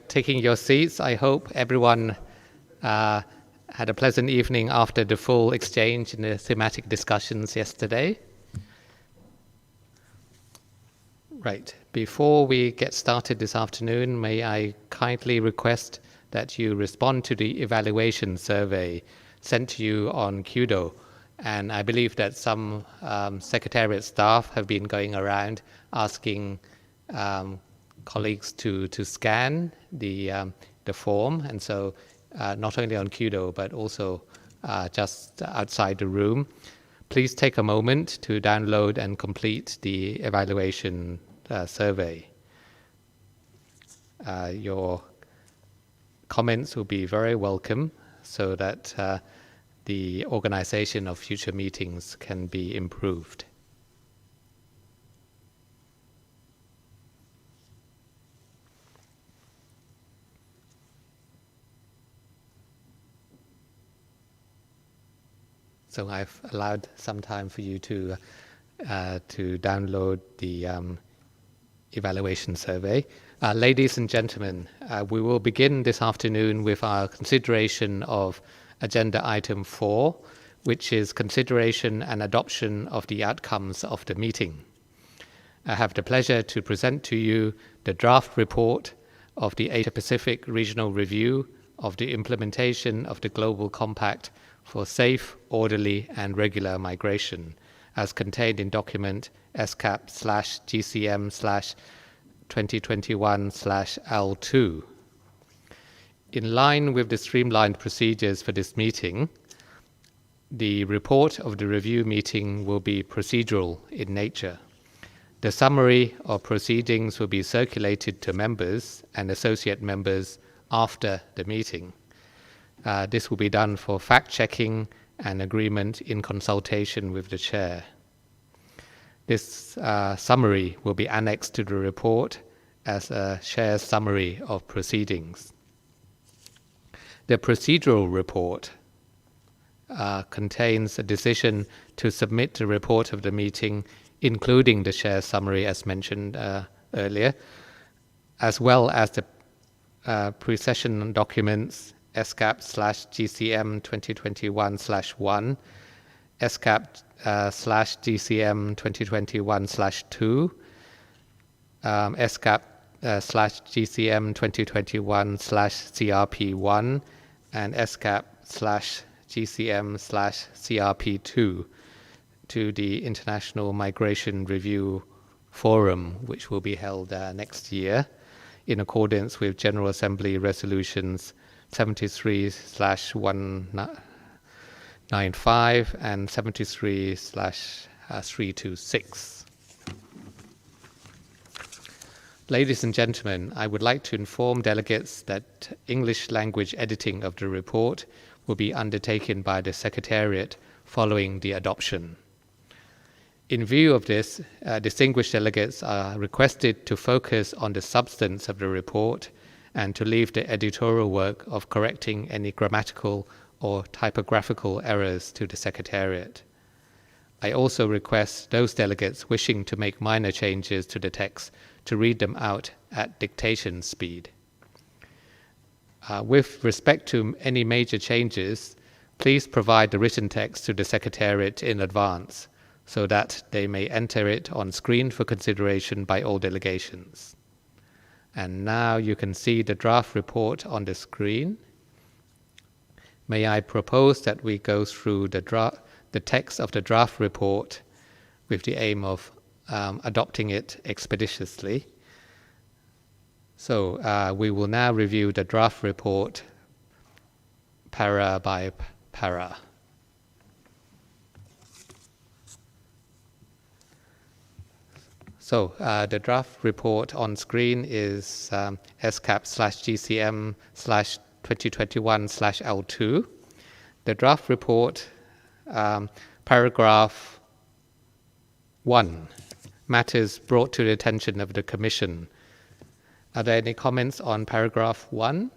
taking your seats. I hope everyone had a pleasant evening after the full exchange in the thematic discussions yesterday. Right. Before we get started this afternoon, may I kindly request that you respond to the evaluation survey sent to you on Kudo. And I believe that some Secretariat staff have been going around asking colleagues to scan the form, and so not only on Kudo but also just outside the room. Please take a moment to download and complete the evaluation survey. Your comments will be very welcome so that the organization of future meetings can be improved. So I've allowed some time for you to download the evaluation survey. Ladies and gentlemen, we will begin this afternoon with our consideration of Agenda Item 4, which is consideration and adoption of the outcomes of the meeting. I have the pleasure to present to you the draft report of the Asia-Pacific Regional Review of the implementation of the Global Compact for Safe, Orderly and Regular Migration, as contained in document ESCAP/GCM/2021/L2. In line with the streamlined procedures for this meeting, the report of the review meeting will be procedural in nature. The summary of proceedings will be circulated to members and associate members after the meeting. This will be done for fact-checking and agreement in consultation with the chair. This summary will be annexed to the report as a chair's summary of proceedings. The procedural report contains a decision to submit the report of the meeting, including the chair's summary as mentioned earlier, as well as the pre-session documents ESCAP/GCM/2021/1, ESCAP/GCM/2021/2, ESCAP/GCM/2021/CRP1, and ESCAP/GCM/CRP2 to the International Migration Review Forum, which will be held next year in accordance with General Assembly Resolutions 73/195 and 73/326. Ladies and gentlemen, I would like to inform delegates that English language editing of the report will be undertaken by the Secretariat following the adoption. In view of this, distinguished delegates are requested to focus on the substance of the report and to leave the editorial work of correcting any grammatical or typographical errors to the Secretariat. I also request those delegates wishing to make minor changes to the text to read them out at dictation speed. With respect to any major changes, please provide the written text to the Secretariat in advance so that they may enter it on screen for consideration by all delegations. And now you can see the draft report on the screen. May I propose that we go through the text of the draft report with the aim of adopting it expeditiously. So we will now review the draft report para by para. So the draft report on screen is ESCAP/GCM/2021/L2. The draft report, paragraph 1, matters brought to the attention of the Commission. Are there any comments on paragraph 1?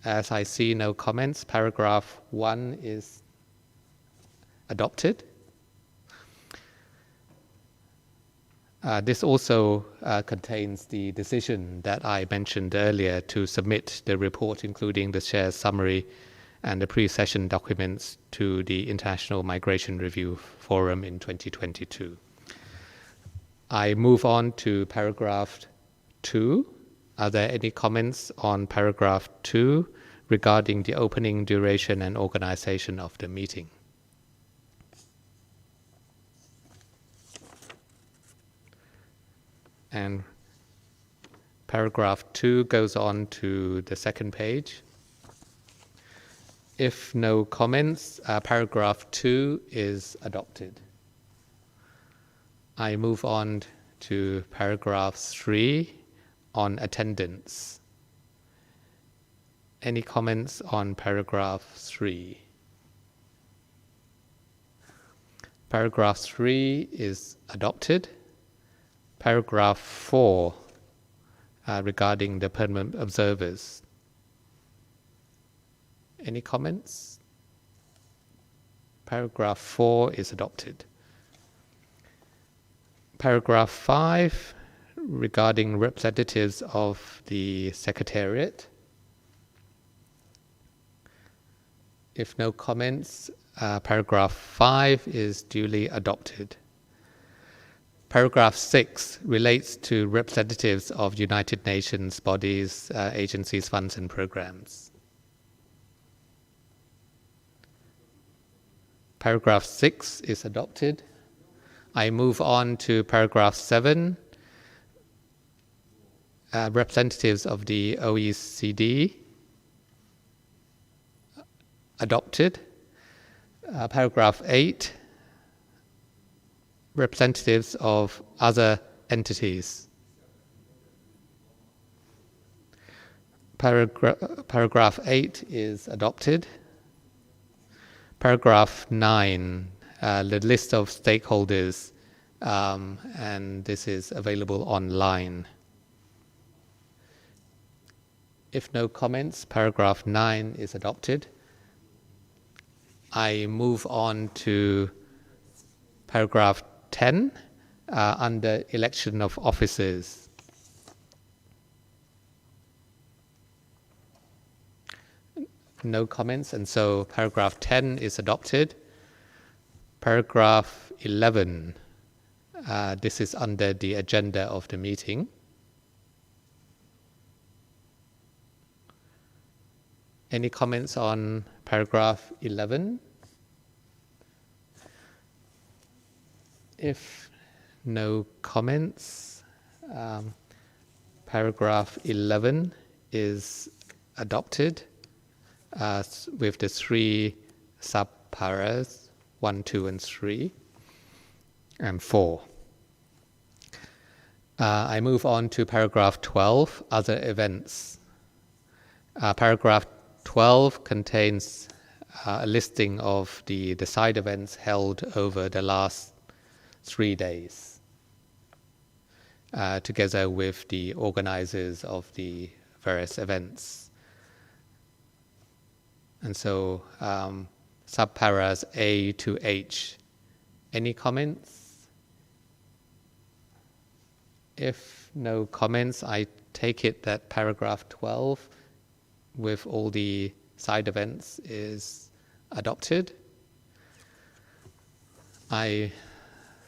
As I see no comments, paragraph 1 is adopted. This also contains the decision that I mentioned earlier to submit the report, including the share summary and the pre-session documents, to the International Migration Review Forum in 2022. I move on to paragraph 2. Are there any comments on paragraph 2 regarding the opening, duration, and organization of the meeting? And paragraph 2 goes on to the second page. If no comments, paragraph 2 is adopted. I move on to paragraph 3 on attendance. Any comments on paragraph 3? Paragraph 3 is adopted. Paragraph 4 regarding the permanent observers. Any comments? Paragraph 4 is adopted. Paragraph 5 regarding representatives of the Secretariat. If no comments, paragraph 5 is duly adopted. Paragraph 6 relates to representatives of United Nations bodies, agencies, funds, and programs. Paragraph 6 is adopted. I move on to paragraph 7, representatives of the OECD, adopted. Paragraph 8, representatives of other entities. Paragraph 8 is adopted. Paragraph 9, the list of stakeholders, and this is available online. If no comments, paragraph 9 is adopted. I move on to paragraph 10 under election of officers. No comments, and so paragraph 10 is adopted. Paragraph 11, this is under the agenda of the meeting. Any comments on paragraph 11? If no comments, paragraph 11 is adopted with the 3 sub-paras, 1, 2, and 3, and 4. I move on to paragraph 12, other events. Paragraph 12 contains a listing of the side events held over the last 3 days, together with the organizers of the various events. And so sub-paras A to H. Any comments? If no comments, I take it that paragraph 12 with all the side events is adopted.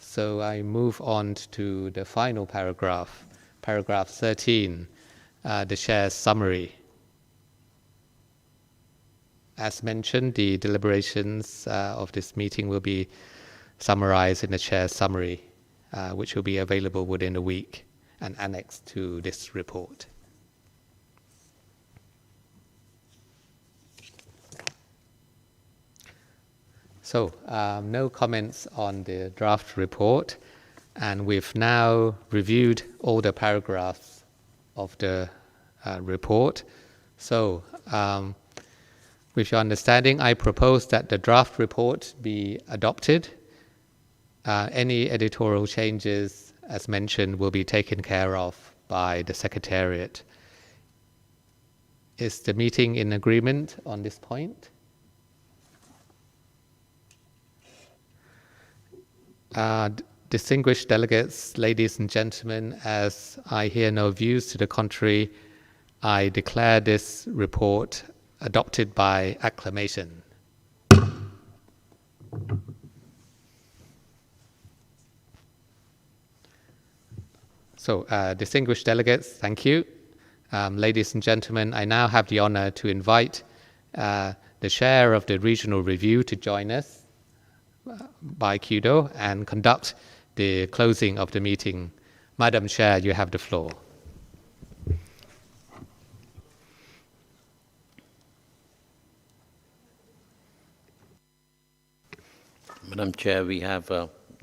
So I move on to the final paragraph, paragraph 13, the share summary. As mentioned, the deliberations of this meeting will be summarized in the share summary, which will be available within a week and annexed to this report. So, no comments on the draft report, and we've now reviewed all the paragraphs of the report. So, with your understanding, I propose that the draft report be adopted. Any editorial changes, as mentioned, will be taken care of by the Secretariat. Is the meeting in agreement on this point? Distinguished delegates, ladies and gentlemen, as I hear no views to the contrary, I declare this report adopted by acclamation. So, distinguished delegates, thank you. Ladies and gentlemen, I now have the honor to invite the chair of the regional review to join us by Kudo and conduct the closing of the meeting. Madam Chair, you have the floor. Madam Chair, we have,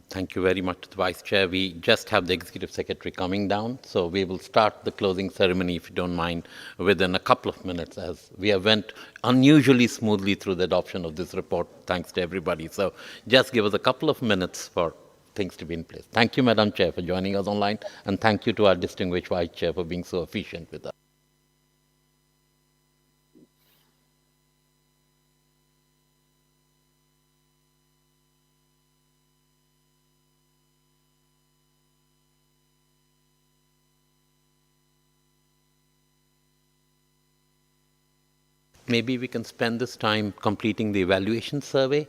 thank you very much to the Vice Chair. We just have the Executive Secretary coming down, so we will start the closing ceremony, if you don't mind, within a couple of minutes, as we have went unusually smoothly through the adoption of this report, thanks to everybody. So just give us a couple of minutes for things to be in place. Thank you, Madam Chair, for joining us online, and thank you to our distinguished Vice Chair for being so efficient with us. Maybe we can spend this time completing the evaluation survey,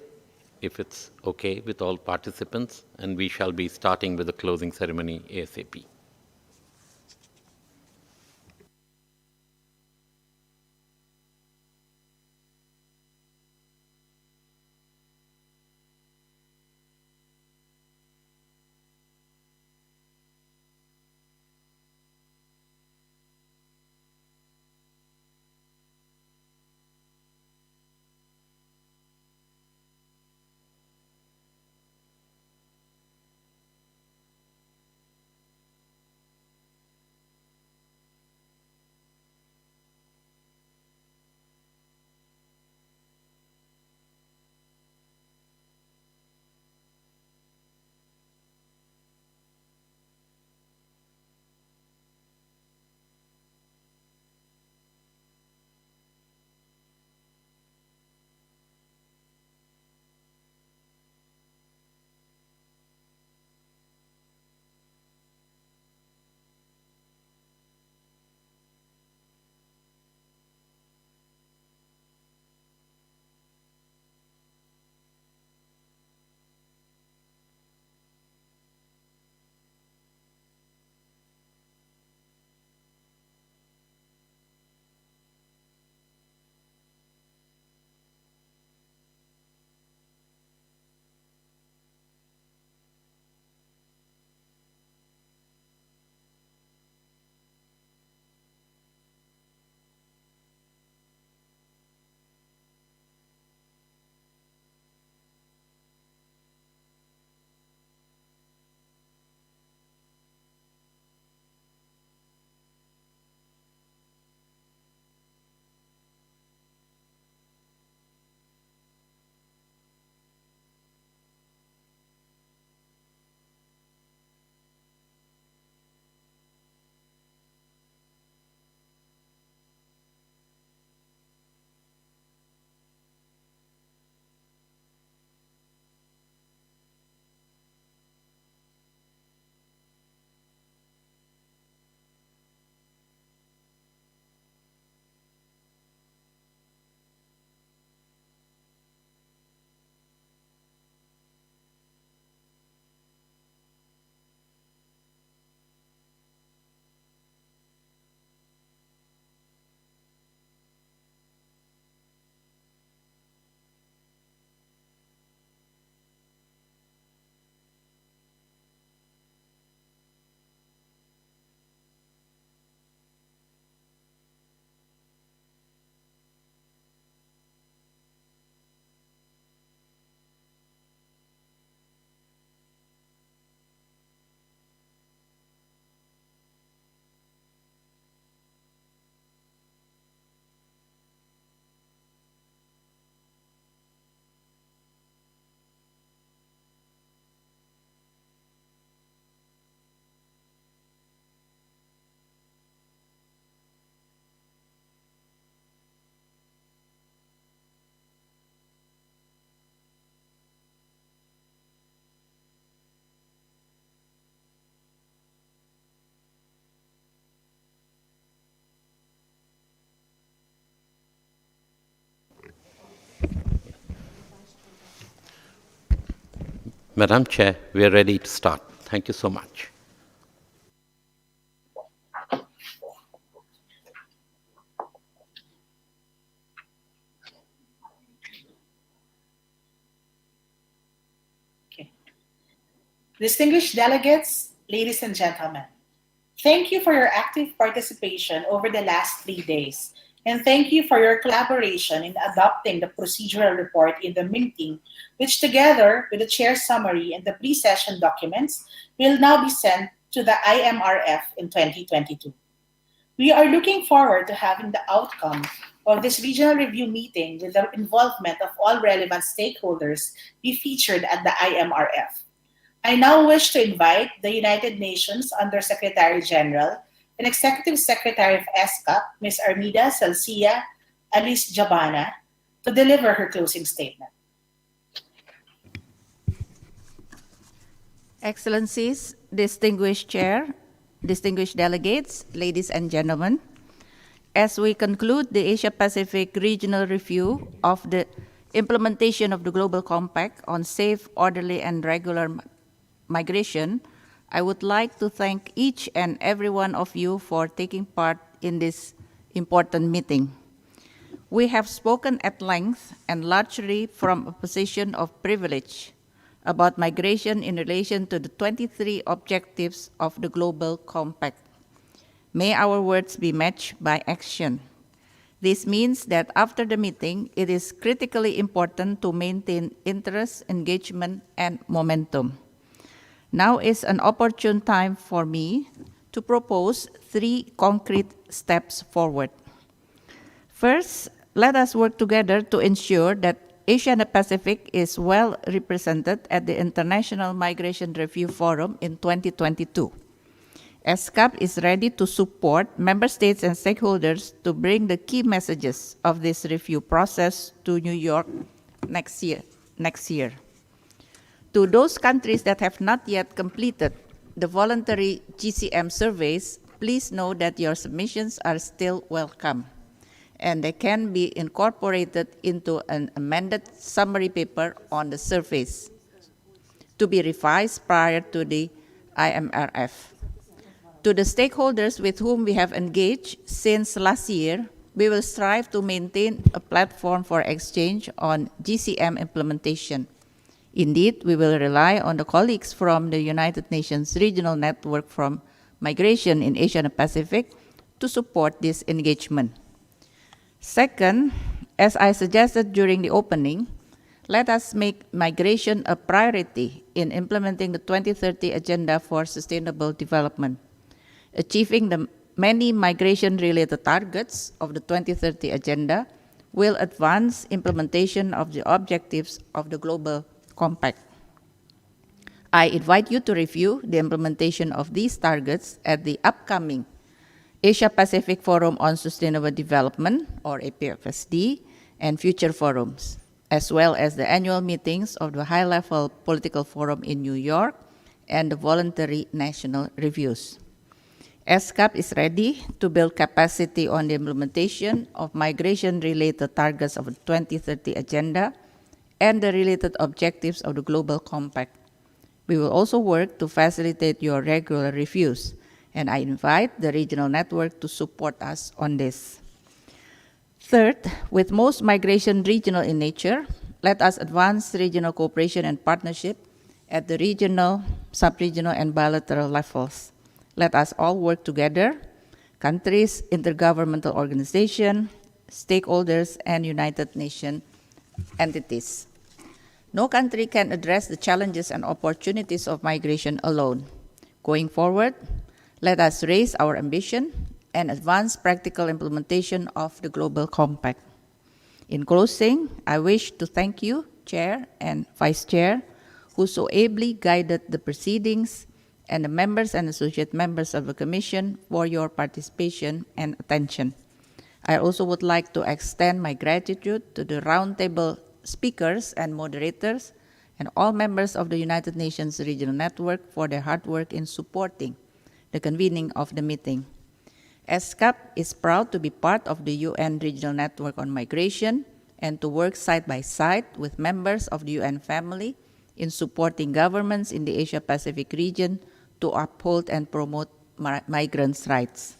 if it's okay with all participants, and we shall be starting with the closing ceremony ASAP. Madam Chair, we are ready to start. Thank you so much. Distinguished delegates, ladies and gentlemen, thank you for your active participation over the last 3 days, and thank you for your collaboration in adopting the procedural report in the meeting, which together with the chair's summary and the pre-session documents will now be sent to the IMRF in 2022. We are looking forward to having the outcome of this regional review meeting with the involvement of all relevant stakeholders be featured at the IMRF. I now wish to invite the United Nations Under-Secretary General and Executive Secretary of ESCAP, Ms. Armida Salcia Alice Jabana, to deliver her closing statement. Excellencies, distinguished chair, distinguished delegates, ladies and gentlemen, as we conclude the Asia-Pacific Regional Review of the implementation of the Global Compact on safe, orderly, and regular migration, I would like to thank each and every one of you for taking part in this important meeting. We have spoken at length and largely from a position of privilege about migration in relation to the 23 objectives of the Global Compact. May our words be matched by action. This means that after the meeting, it is critically important to maintain interest, engagement, and momentum. Now is an opportune time for me to propose 3 concrete steps forward. First, let us work together to ensure that Asia and the Pacific is well represented at the International Migration Review Forum in 2022. ESCAP is ready to support member states and stakeholders to bring the key messages of this review process to New York next year. To those countries that have not yet completed the voluntary GCM surveys, please know that your submissions are still welcome, and they can be incorporated into an amended summary paper on the surface to be revised prior to the IMRF. To the stakeholders with whom we have engaged since last year, we will strive to maintain a platform for exchange on GCM implementation. Indeed, we will rely on the colleagues from the United Nations Regional Network for Migration in Asia and the Pacific to support this engagement. Second, as I suggested during the opening, let us make migration a priority in implementing the 2030 Agenda for Sustainable Development. Achieving the many migration-related targets of the 2030 Agenda will advance implementation of the objectives of the Global Compact. I invite you to review the implementation of these targets at the upcoming Asia-Pacific Forum on Sustainable Development, or APFSD, and future forums, as well as the annual meetings of the High-Level Political Forum in New York and the voluntary national reviews. ESCAP is ready to build capacity on the implementation of migration-related targets of the 2030 Agenda and the related objectives of the Global Compact. We will also work to facilitate your regular reviews, and I invite the regional network to support us on this. Third, with most migration regional in nature, let us advance regional cooperation and partnership at the regional, sub-regional, and bilateral levels. Let us all work together, countries, intergovernmental organizations, stakeholders, and United Nations entities. No country can address the challenges and opportunities of migration alone. Going forward, let us raise our ambition and advance practical implementation of the Global Compact. In closing, I wish to thank you, Chair and Vice Chair, who so ably guided the proceedings, and the members and associate members of the Commission for your participation and attention. I also would like to extend my gratitude to the roundtable speakers and moderators and all members of the United Nations Regional Network for their hard work in supporting the convening of the meeting. ESCAP is proud to be part of the UN Regional Network on Migration and to work side by side with members of the UN family in supporting governments in the Asia-Pacific region to uphold and promote migrants' rights.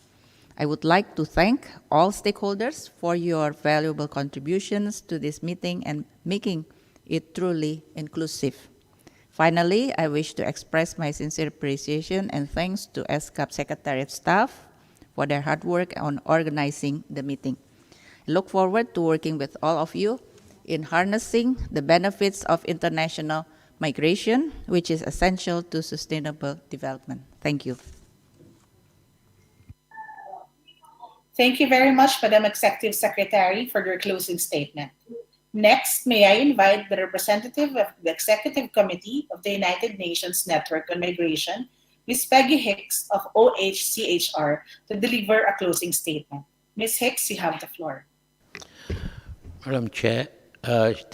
I would like to thank all stakeholders for your valuable contributions to this meeting and making it truly inclusive. Finally, I wish to express my sincere appreciation and thanks to ESCAP Secretariat staff for their hard work on organizing the meeting. I look forward to working with all of you in harnessing the benefits of international migration, which is essential to sustainable development. Thank you. Thank you very much, Madam Executive Secretary, for your closing statement. Next, may I invite the representative of the Executive Committee of the United Nations Network on Migration, Ms. Peggy Hicks of OHCHR, to deliver a closing statement. Ms. Hicks, you have the floor. Madam Chair,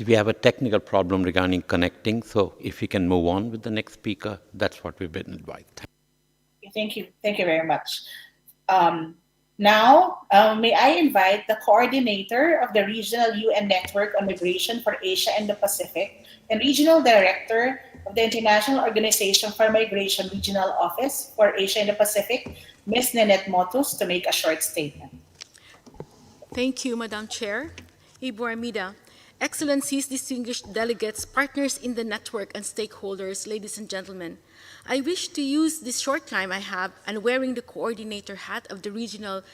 we have a technical problem regarding connecting, so if we can move on with the next speaker, that's what we've been advised. Thank you. Thank you very much. Now, may I invite the coordinator of the Regional UN Network on Migration for Asia and the Pacific and Regional Director of the International Organization for Migration Regional Office for Asia and the Pacific, Ms. Nanette Motos, to make a short statement. Thank you, Madam Chair. Ibu Armida, Excellencies, distinguished delegates, partners in the network, and stakeholders, ladies and gentlemen, I wish to use this short time I have and wearing the coordinator hat of the Regional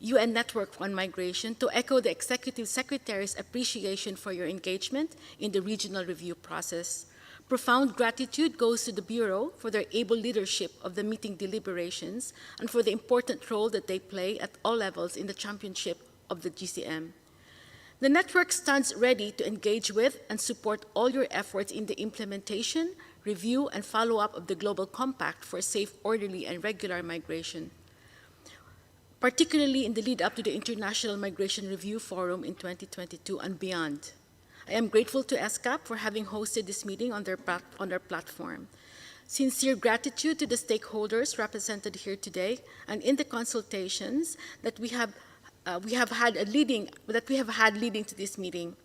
UN Network on Migration to echo the Executive Secretary's appreciation for your engagement in the regional review process. Profound gratitude goes to the Bureau for their able leadership of the meeting deliberations and for the important role that they play at all levels in the championship of the GCM. The network stands ready to engage with and support all your efforts in the implementation, review, and follow-up of the Global Compact for safe, orderly, and regular migration, particularly in the lead-up to the International Migration Review Forum in 2022 and beyond. I am grateful to ESCAP for having hosted this meeting on their platform. Sincere gratitude to the stakeholders represented here today and in the consultations that we have had leading to this meeting.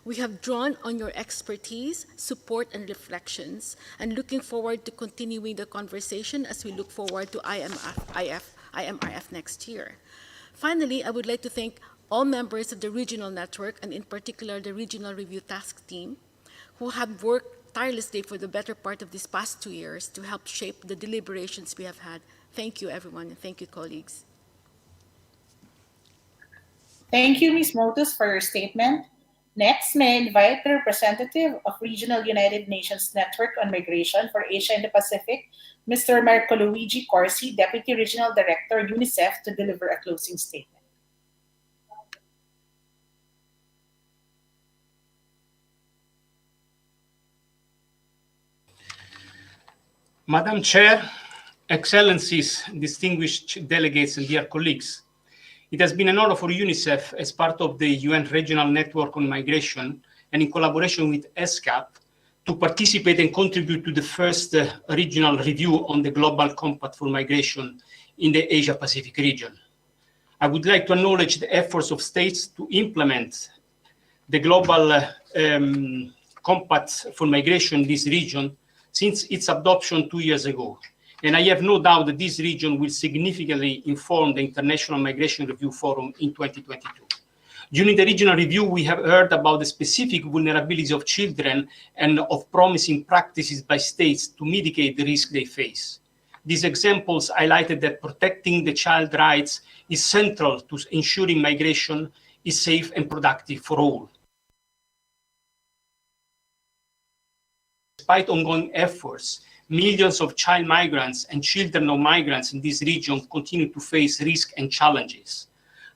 We have drawn on your expertise, support, and reflections, and looking forward to continuing the conversation as we look forward to IMRF next year. Finally, I would like to thank all members of the regional network, and in particular the Regional Review Task Team, who have worked tirelessly for the better part of these past 2 years to help shape the deliberations we have had. Thank you, everyone, and thank you, colleagues. Thank you, Ms. Motos, for your statement. Next, may I invite the representative of Regional United Nations Network on Migration for Asia and the Pacific, Mr. Marco Luigi Corsi, Deputy Regional Director, UNICEF, to deliver a closing statement. Madam Chair, Excellencies, distinguished delegates, and dear colleagues, it has been an honor for UNICEF, as part of the UN Regional Network on Migration and in collaboration with ESCAP, to participate and contribute to the first regional review on the Global Compact for Migration in the Asia-Pacific region. I would like to acknowledge the efforts of states to implement the Global Compact for Migration in this region since its adoption 2 years ago. And I have no doubt that this region will significantly inform the International Migration Review Forum in 2022. During the regional review, we have heard about the specific vulnerabilities of children and of promising practices by states to mitigate the risk they face. These examples highlighted that protecting the child rights is central to ensuring migration is safe and productive for all. Despite ongoing efforts, millions of child migrants and children of migrants in this region continue to face risks and challenges.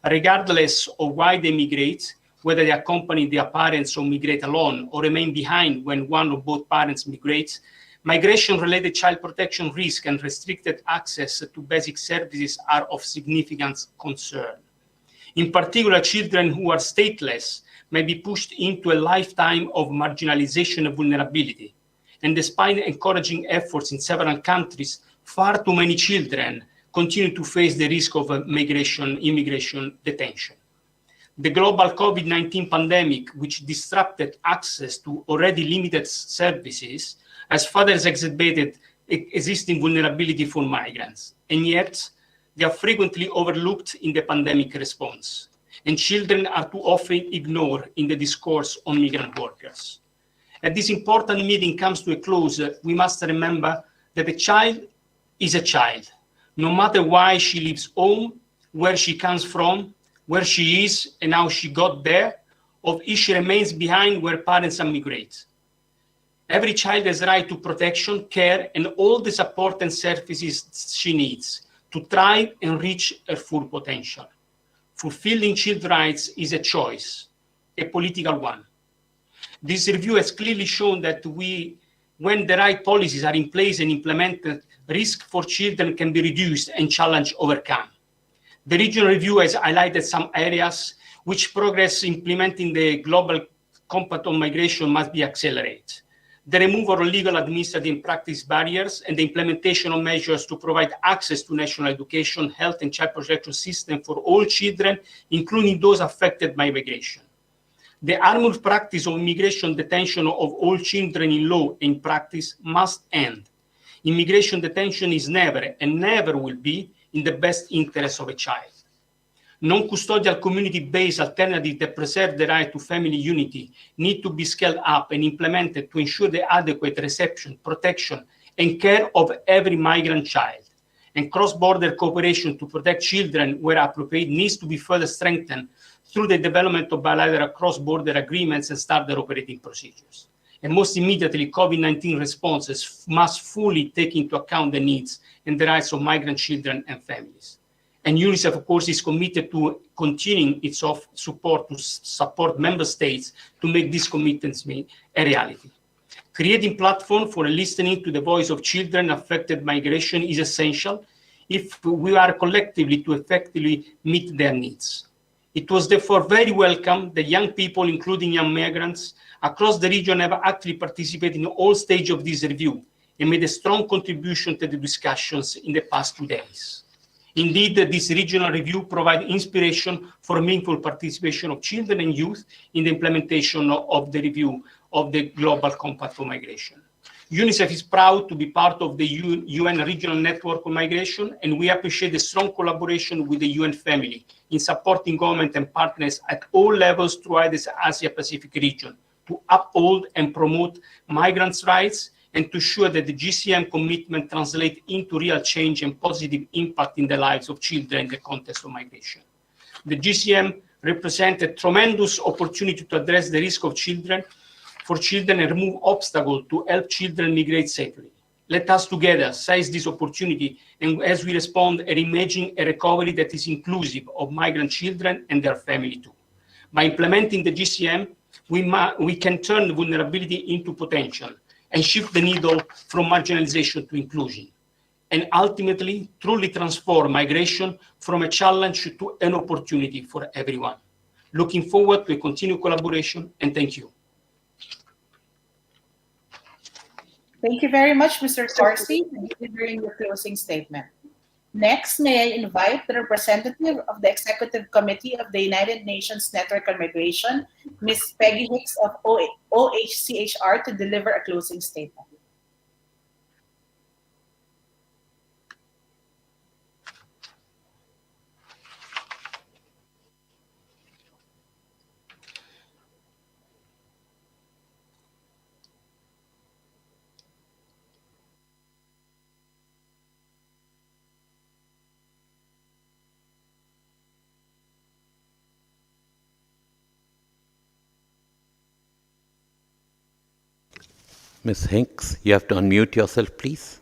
Regardless of why they migrate, whether they accompany their parents or migrate alone or remain behind when one or both parents migrate, migration-related child protection risk and restricted access to basic services are of significant concern. In particular, children who are stateless may be pushed into a lifetime of marginalization and vulnerability. And despite encouraging efforts in several countries, far too many children continue to face the risk of immigration detention. The global COVID-19 pandemic, which disrupted access to already limited services, has further exacerbated existing vulnerability for migrants, and yet they are frequently overlooked in the pandemic response, and children are too often ignored in the discourse on migrant workers. As this important meeting comes to a close, we must remember that a child is a child, no matter why she leaves home, where she comes from, where she is, and how she got there, or if she remains behind where parents migrate. Every child has right to protection, care, and all the support and services she needs to thrive and reach her full potential. Fulfilling children's rights is a choice, a political one. This review has clearly shown that when the right policies are in place and implemented, risk for children can be reduced and challenge overcome. The regional review has highlighted some areas which progress implementing the Global Compact on Migration must be accelerated. The removal of legal, administrative, and practice barriers, and the implementation of measures to provide access to national education, health, and child protection system for all children, including those affected by migration. The harmful practice of immigration detention of all children in law and practice must end. Immigration detention is never and never will be in the best interest of a child. Non-custodial community-based alternatives that preserve the right to family unity need to be scaled up and implemented to ensure the adequate reception, protection, and care of every migrant child. And cross-border cooperation to protect children where appropriate needs to be further strengthened through the development of bilateral cross-border agreements and standard operating procedures. And most immediately, COVID-19 responses must fully take into account the needs and the rights of migrant children and families. And UNICEF, of course, is committed to continuing its support to support member states to make these commitments a reality. Creating platforms for listening to the voice of children affected by migration is essential if we are collectively to effectively meet their needs. It was therefore very welcome that young people, including young migrants, across the region have actually participated in all stages of this review and made a strong contribution to the discussions in the past 2 days. Indeed, this regional review provides inspiration for meaningful participation of children and youth in the implementation of the review of the Global Compact for Migration. UNICEF is proud to be part of the UN Regional Network on Migration, and we appreciate the strong collaboration with the UN family in supporting government and partners at all levels throughout this Asia-Pacific region to uphold and promote migrants' rights and to ensure that the GCM commitment translates into real change and positive impact in the lives of children in the context of migration. The GCM represents a tremendous opportunity to address the risk of children and remove obstacles to help children migrate safely. Let us together seize this opportunity and as we respond, reimagine a recovery that is inclusive of migrant children and their family too. By implementing the GCM, we can turn vulnerability into potential and shift the needle from marginalization to inclusion, and ultimately truly transform migration from a challenge to an opportunity for everyone. Looking forward to a continued collaboration, and thank you. Thank you very much, Mr. Corsi, for delivering your closing statement. Next, may I invite the representative of the Executive Committee of the United Nations Network on Migration, Ms. Peggy Hicks of OHCHR, to deliver a closing statement. Ms. Hicks, you have to unmute yourself, please.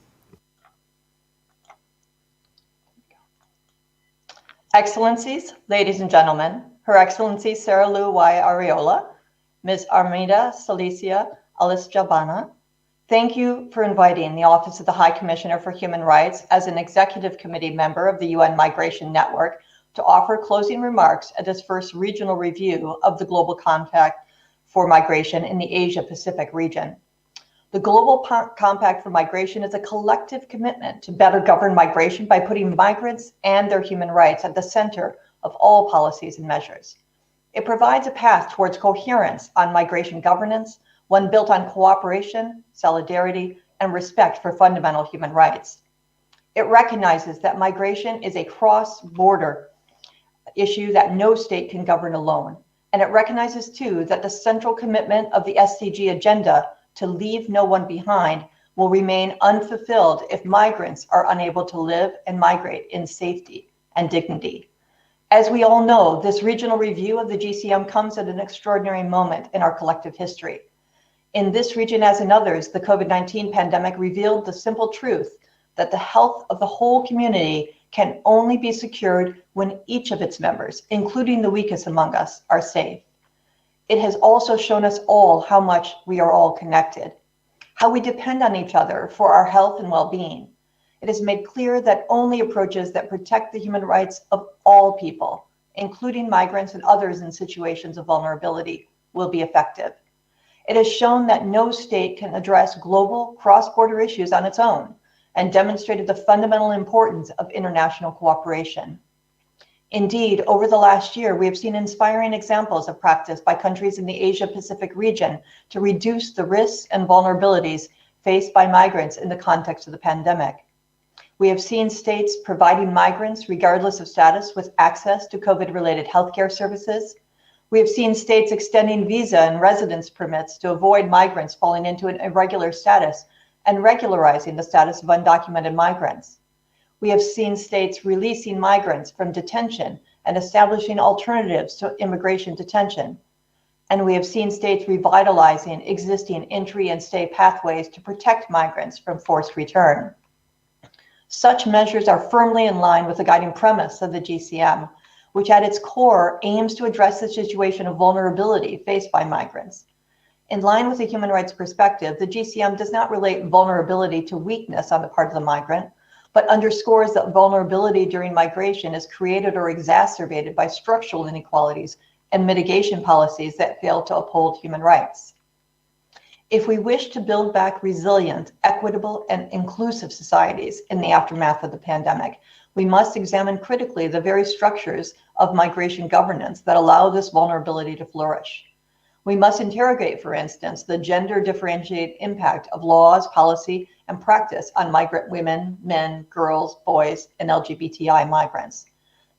Excellencies, ladies and gentlemen, Her Excellency Sarah Lou Y. Arreola, Ms. Armida Celicia Alice-Jabana, thank you for inviting the Office of the High Commissioner for Human Rights as an Executive Committee member of the UN Migration Network to offer closing remarks at this first regional review of the Global Compact for Migration in the Asia-Pacific region. The Global Compact for Migration is a collective commitment to better govern migration by putting migrants and their human rights at the center of all policies and measures. It provides a path towards coherence on migration governance, one built on cooperation, solidarity, and respect for fundamental human rights. It recognizes that migration is a cross-border issue that no state can govern alone. And it recognizes, too, that the central commitment of the SDG agenda to leave no one behind will remain unfulfilled if migrants are unable to live and migrate in safety and dignity. As we all know, this regional review of the GCM comes at an extraordinary moment in our collective history. In this region, as in others, the COVID-19 pandemic revealed the simple truth that the health of the whole community can only be secured when each of its members, including the weakest among us, are safe. It has also shown us all how much we are all connected, how we depend on each other for our health and well-being. It has made clear that only approaches that protect the human rights of all people, including migrants and others in situations of vulnerability, will be effective. It has shown that no state can address global cross-border issues on its own, and demonstrated the fundamental importance of international cooperation. Indeed, over the last year, we have seen inspiring examples of practice by countries in the Asia-Pacific region to reduce the risks and vulnerabilities faced by migrants in the context of the pandemic. We have seen states providing migrants, regardless of status, with access to COVID-related healthcare services. We have seen states extending visa and residence permits to avoid migrants falling into an irregular status and regularizing the status of undocumented migrants. We have seen states releasing migrants from detention and establishing alternatives to immigration detention. And we have seen states revitalizing existing entry and stay pathways to protect migrants from forced return. Such measures are firmly in line with the guiding premise of the GCM, which at its core aims to address the situation of vulnerability faced by migrants. In line with the human rights perspective, the GCM does not relate vulnerability to weakness on the part of the migrant, but underscores that vulnerability during migration is created or exacerbated by structural inequalities and mitigation policies that fail to uphold human rights. If we wish to build back resilient, equitable, and inclusive societies in the aftermath of the pandemic, we must examine critically the very structures of migration governance that allow this vulnerability to flourish. We must interrogate, for instance, the gender differentiated impact of laws, policy, and practice on migrant women, men, girls, boys, and LGBTI migrants.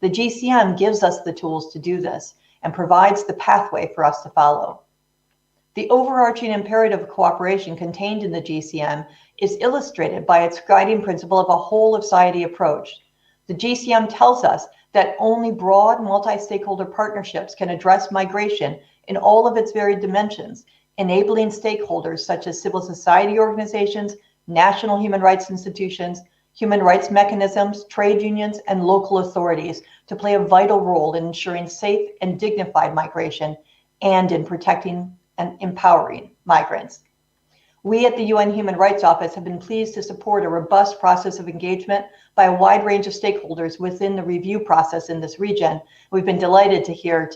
The GCM gives us the tools to do this and provides the pathway for us to follow. The overarching imperative of cooperation contained in the GCM is illustrated by its guiding principle of a whole-of-society approach. The GCM tells us that only broad multi-stakeholder partnerships can address migration in all of its varied dimensions, enabling stakeholders such as civil society organizations, national human rights institutions, human rights mechanisms, trade unions, and local authorities to play a vital role in ensuring safe and dignified migration and in protecting and empowering migrants. We at the UN Human Rights Office have been pleased to support a robust process of engagement by a wide range of stakeholders within the review process in this region. We've been delighted to hear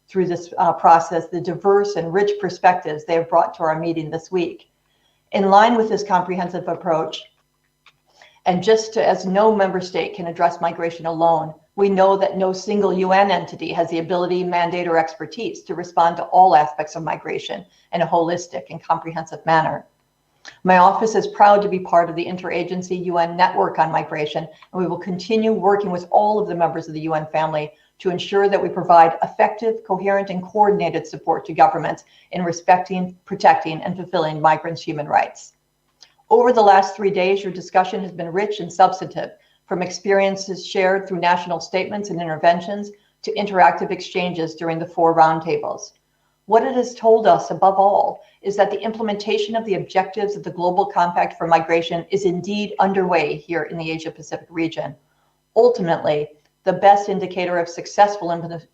through this process the diverse and rich perspectives they have brought to our meeting this week. In line with this comprehensive approach, and just as no member state can address migration alone, we know that no single UN entity has the ability, mandate, or expertise to respond to all aspects of migration in a holistic and comprehensive manner. My office is proud to be part of the Interagency UN Network on Migration, and we will continue working with all of the members of the UN family to ensure that we provide effective, coherent, and coordinated support to governments in respecting, protecting, and fulfilling migrants' human rights. Over the last 3 days, your discussion has been rich and substantive, from experiences shared through national statements and interventions to interactive exchanges during the 4 roundtables. What it has told us, above all, is that the implementation of the objectives of the Global Compact for Migration is indeed underway here in the Asia-Pacific region. Ultimately, the best indicator of successful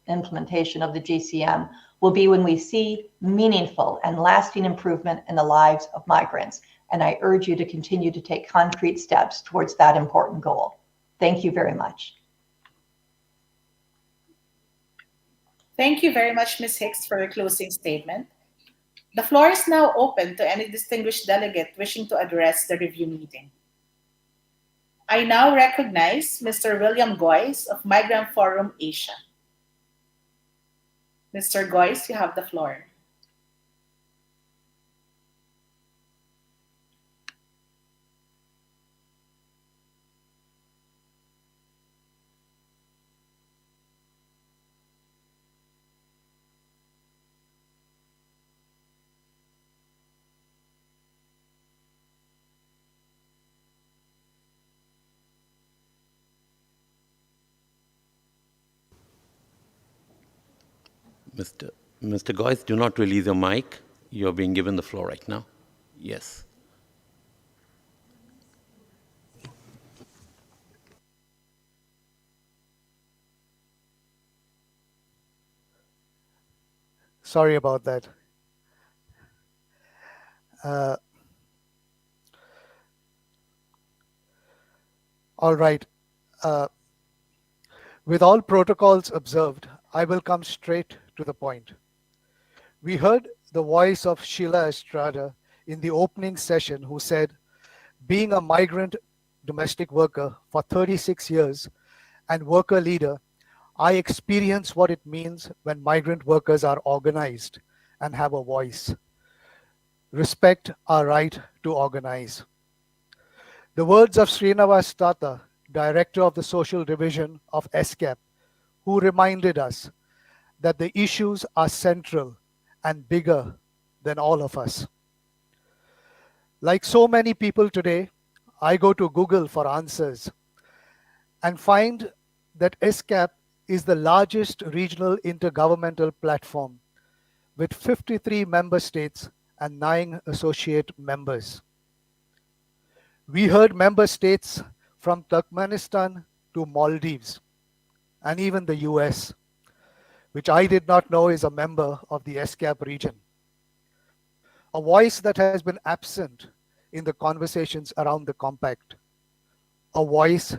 implementation of the GCM will be when we see meaningful and lasting improvement in the lives of migrants. And I urge you to continue to take concrete steps towards that important goal. Thank you very much. Thank you very much, Ms. Hicks, for your closing statement. The floor is now open to any distinguished delegate wishing to address the review meeting. I now recognize Mr. William Goyce of Migrant Forum Asia. Mr. Goyce, you have the floor. Mr. Goyce, do not release your mic. You're being given the floor right now. Yes. Sorry about that. All right. With all protocols observed, I will come straight to the point. We heard the voice of Sheila Estrada in the opening session, who said, being a migrant domestic worker for 36 years and worker leader, I experience what it means when migrant workers are organized and have a voice. Respect our right to organize. The words of Srinivas Tata, Director of the Social Division of ESCAP, who reminded us that the issues are central and bigger than all of us. Like so many people today, I go to Google for answers and find that ESCAP is the largest regional intergovernmental platform with 53 member states and 9 associate members. We heard member states from Turkmenistan to Maldives and even the US, which I did not know is a member of the ESCAP region. A voice that has been absent in the conversations around the compact. A voice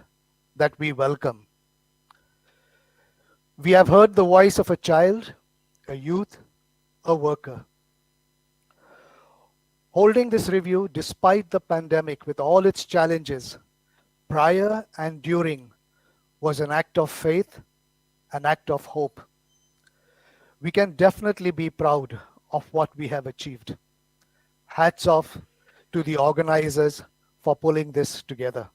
that we welcome. We have heard the voice of a child, a youth, a worker. Holding this review despite the pandemic with all its challenges, prior and during, was an act of faith, an act of hope. We can definitely be proud of what we have achieved. Hats off to the organizers for pulling this together.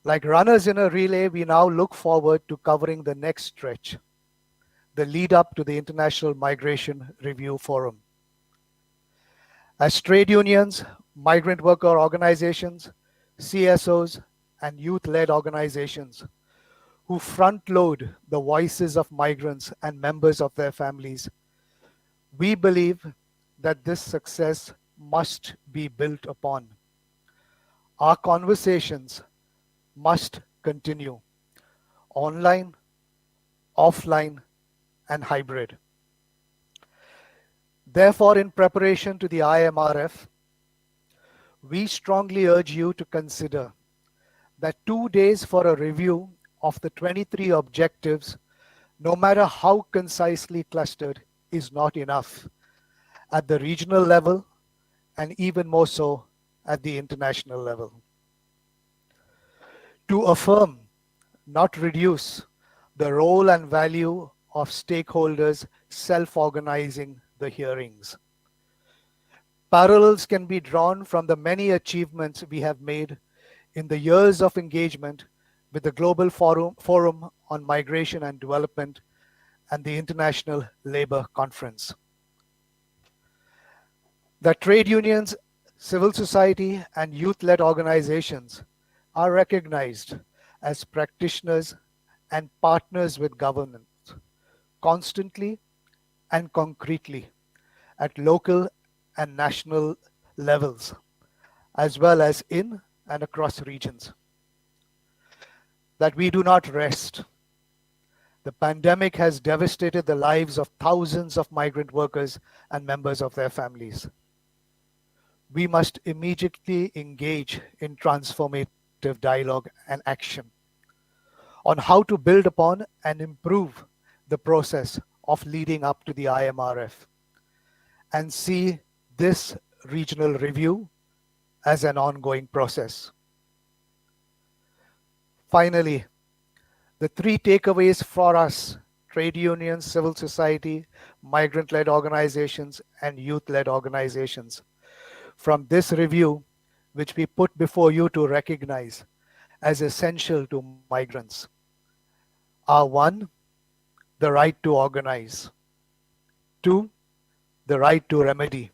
Like runners in a relay, we now look forward to covering the next stretch, the lead up to the International Migration Review Forum. As trade unions, migrant worker organizations, CSOs, and youth-led organizations who front-load the voices of migrants and members of their families, we believe that this success must be built upon. Our conversations must continue, online, offline, and hybrid. Therefore, in preparation to the IMRF, we strongly urge you to consider that 2 days for a review of the 23 objectives, no matter how concisely clustered, is not enough at the regional level and even more so at the international level. To affirm, not reduce, the role and value of stakeholders self-organizing the hearings. Parallels can be drawn from the many achievements we have made in the years of engagement with the Global Forum on Migration and Development and the International Labour Conference. The trade unions, civil society, and youth-led organizations are recognized as practitioners and partners with government constantly and concretely at local and national levels, as well as in and across regions. That we do not rest. The pandemic has devastated the lives of thousands of migrant workers and members of their families. We must immediately engage in transformative dialogue and action on how to build upon and improve the process of leading up to the IMRF and see this regional review as an ongoing process. Finally, the 3 takeaways for us trade unions, civil society, migrant-led organizations, and youth-led organizations. From this review, which we put before you to recognize as essential to migrants, are 1, the right to organize, 2, the right to remedy,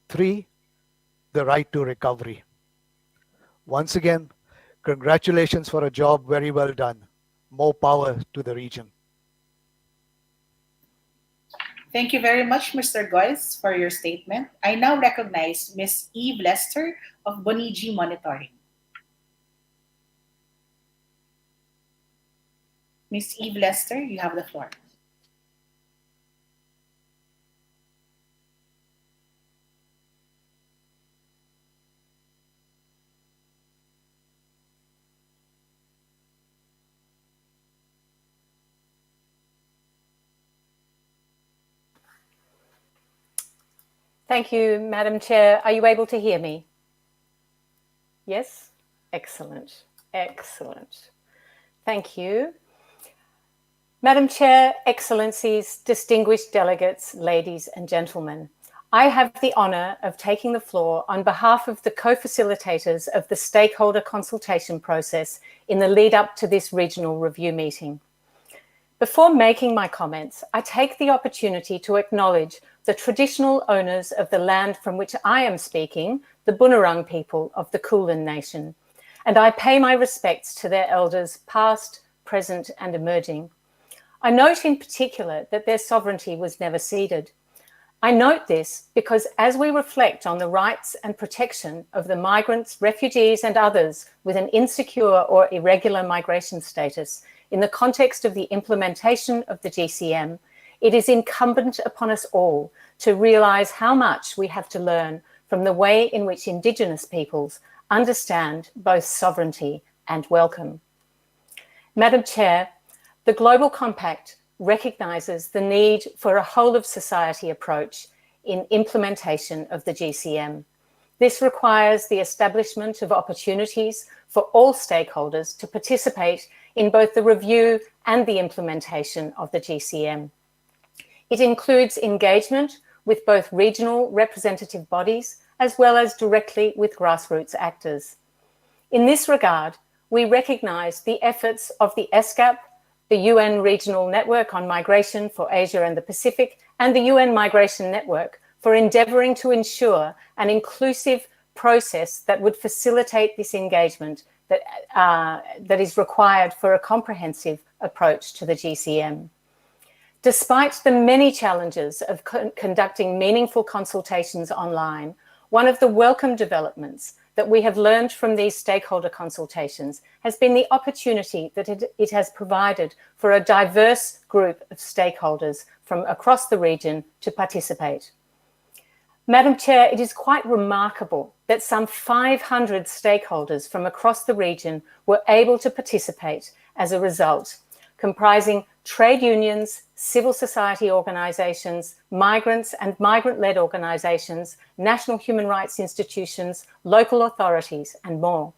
3, the right to recovery. Once again, congratulations for a job very well done. More power to the region. Thank you very much, Mr. Goyce, for your statement. I now recognize Ms. Eve Lester of Bonigi Monitoring. Ms. Eve Lester, you have the floor. Thank you, Madam Chair. Are you able to hear me? Yes? Excellent. Excellent. Thank you. Madam Chair, Excellencies, distinguished delegates, ladies and gentlemen, I have the honour of taking the floor on behalf of the co-facilitators of the stakeholder consultation process in the lead up to this regional review meeting. Before making my comments, I take the opportunity to acknowledge the traditional owners of the land from which I am speaking, the Bunurong people of the Kulin Nation, and I pay my respects to their elders past, present and emerging. I note in particular that their sovereignty was never ceded. I note this because as we reflect on the rights and protection of the migrants, refugees and others with an insecure or irregular migration status in the context of the implementation of the GCM, it is incumbent upon us all to realise how much we have to learn from the way in which Indigenous peoples understand both sovereignty and welcome. Madam Chair, the Global Compact recognises the need for a whole-of-society approach in implementation of the GCM. This requires the establishment of opportunities for all stakeholders to participate in both the review and the implementation of the GCM. It includes engagement with both regional representative bodies as well as directly with grassroots actors. In this regard, we recognise the efforts of the ESCAP, the UN Regional Network on Migration for Asia and the Pacific, and the UN Migration Network for endeavouring to ensure an inclusive process that would facilitate this engagement that is required for a comprehensive approach to the GCM. Despite the many challenges of conducting meaningful consultations online, one of the welcome developments that we have learned from these stakeholder consultations has been the opportunity that it has provided for a diverse group of stakeholders from across the region to participate. Madam Chair, it is quite remarkable that some 500 stakeholders from across the region were able to participate as a result, comprising trade unions, civil society organisations, migrants and migrant-led organisations, national human rights institutions, local authorities and more.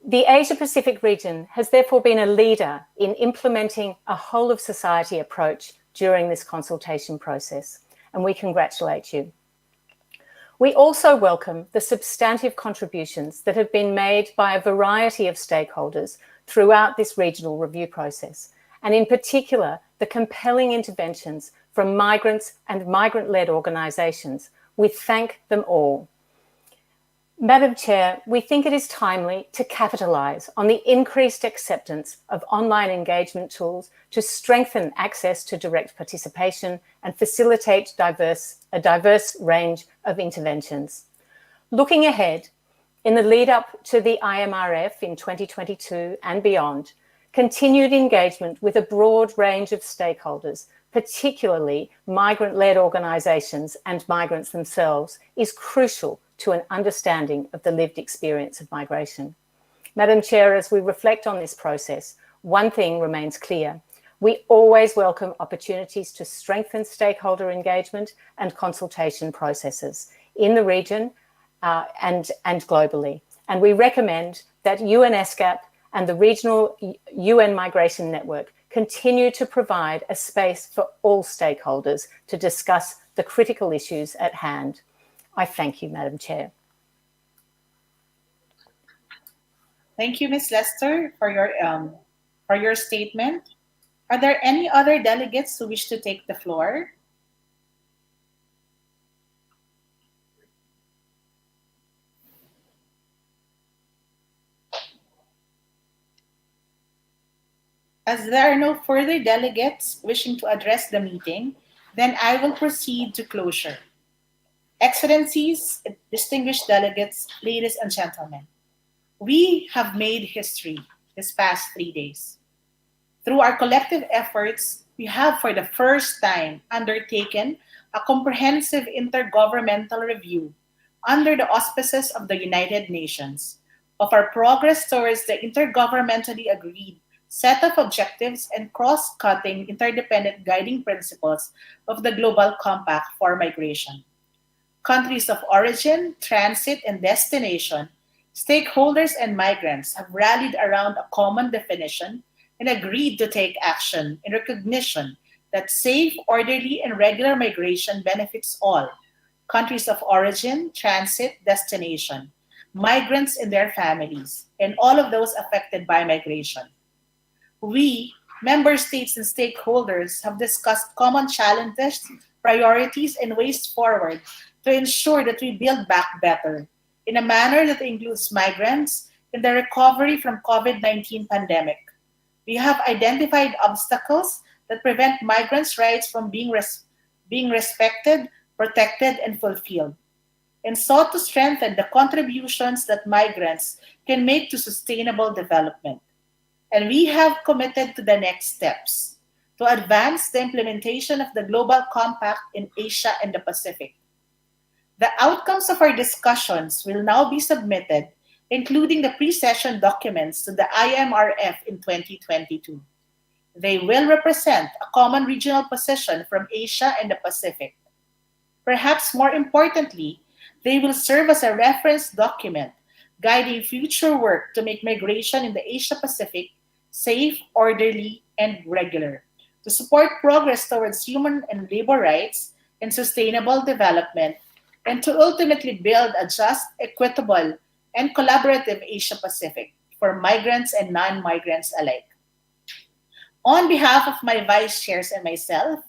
The Asia-Pacific region has therefore been a leader in implementing a whole-of-society approach during this consultation process, and we congratulate you. We also welcome the substantive contributions that have been made by a variety of stakeholders throughout this regional review process, and in particular, the compelling interventions from migrants and migrant-led organisations. We thank them all. Madam Chair, we think it is timely to capitalise on the increased acceptance of online engagement tools to strengthen access to direct participation and facilitate a diverse range of interventions. Looking ahead, in the lead up to the IMRF in 2022 and beyond, continued engagement with a broad range of stakeholders, particularly migrant-led organisations and migrants themselves, is crucial to an understanding of the lived experience of migration. Madam Chair, as we reflect on this process, one thing remains clear. We always welcome opportunities to strengthen stakeholder engagement and consultation processes in the region and globally. And we recommend that ESCAP and the Regional UN Migration Network continue to provide a space for all stakeholders to discuss the critical issues at hand. I thank you, Madam Chair. Thank you, Ms. Lester, for your statement. Are there any other delegates who wish to take the floor? As there are no further delegates wishing to address the meeting, then I will proceed to closure. Excellencies, distinguished delegates, ladies and gentlemen, we have made history this past 3 days. Through our collective efforts, we have for the first time undertaken a comprehensive intergovernmental review under the auspices of the United Nations of our progress towards the intergovernmentally agreed set of objectives and cross-cutting interdependent guiding principles of the Global Compact for Migration. Countries of origin, transit, and destination, stakeholders and migrants have rallied around a common definition and agreed to take action in recognition that safe, orderly, and regular migration benefits all countries of origin, transit, destination, migrants and their families, and all of those affected by migration. We, member states and stakeholders, have discussed common challenges, priorities, and ways forward to ensure that we build back better in a manner that includes migrants in the recovery from COVID-19 pandemic. We have identified obstacles that prevent migrants' rights from being respected, protected, and fulfilled, and sought to strengthen the contributions that migrants can make to sustainable development. And we have committed to the next steps to advance the implementation of the Global Compact in Asia and the Pacific. The outcomes of our discussions will now be submitted, including the pre-session documents, to the IMRF in 2022. They will represent a common regional position from Asia and the Pacific. Perhaps more importantly, they will serve as a reference document guiding future work to make migration in the Asia-Pacific safe, orderly, and regular, to support progress towards human and labor rights and sustainable development, and to ultimately build a just, equitable, and collaborative Asia-Pacific for migrants and non-migrants alike. On behalf of my vice chairs and myself,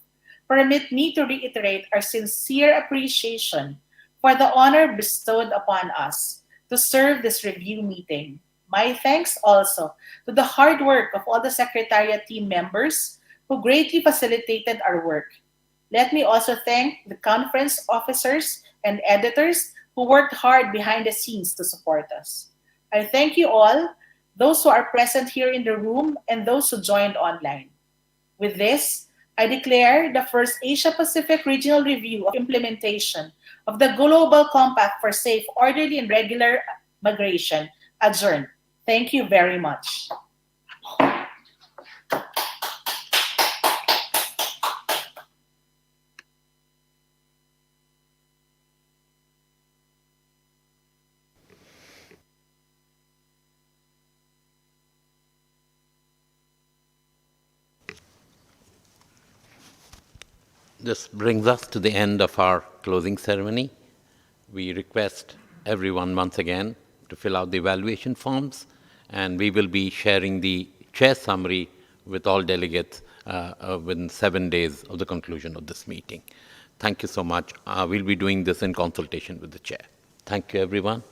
permit me to reiterate our sincere appreciation for the honor bestowed upon us to serve this review meeting. My thanks also to the hard work of all the Secretariat team members who greatly facilitated our work. Let me also thank the conference officers and editors who worked hard behind the scenes to support us. I thank you all, those who are present here in the room and those who joined online. With this, I declare the first Asia-Pacific Regional Review of Implementation of the Global Compact for Safe, Orderly, and Regular Migration adjourned. Thank you very much. This brings us to the end of our closing ceremony. We request everyone once again to fill out the evaluation forms, and we will be sharing the chair summary with all delegates within 7 days of the conclusion of this meeting. Thank you so much. We'll be doing this in consultation with the chair. Thank you, everyone.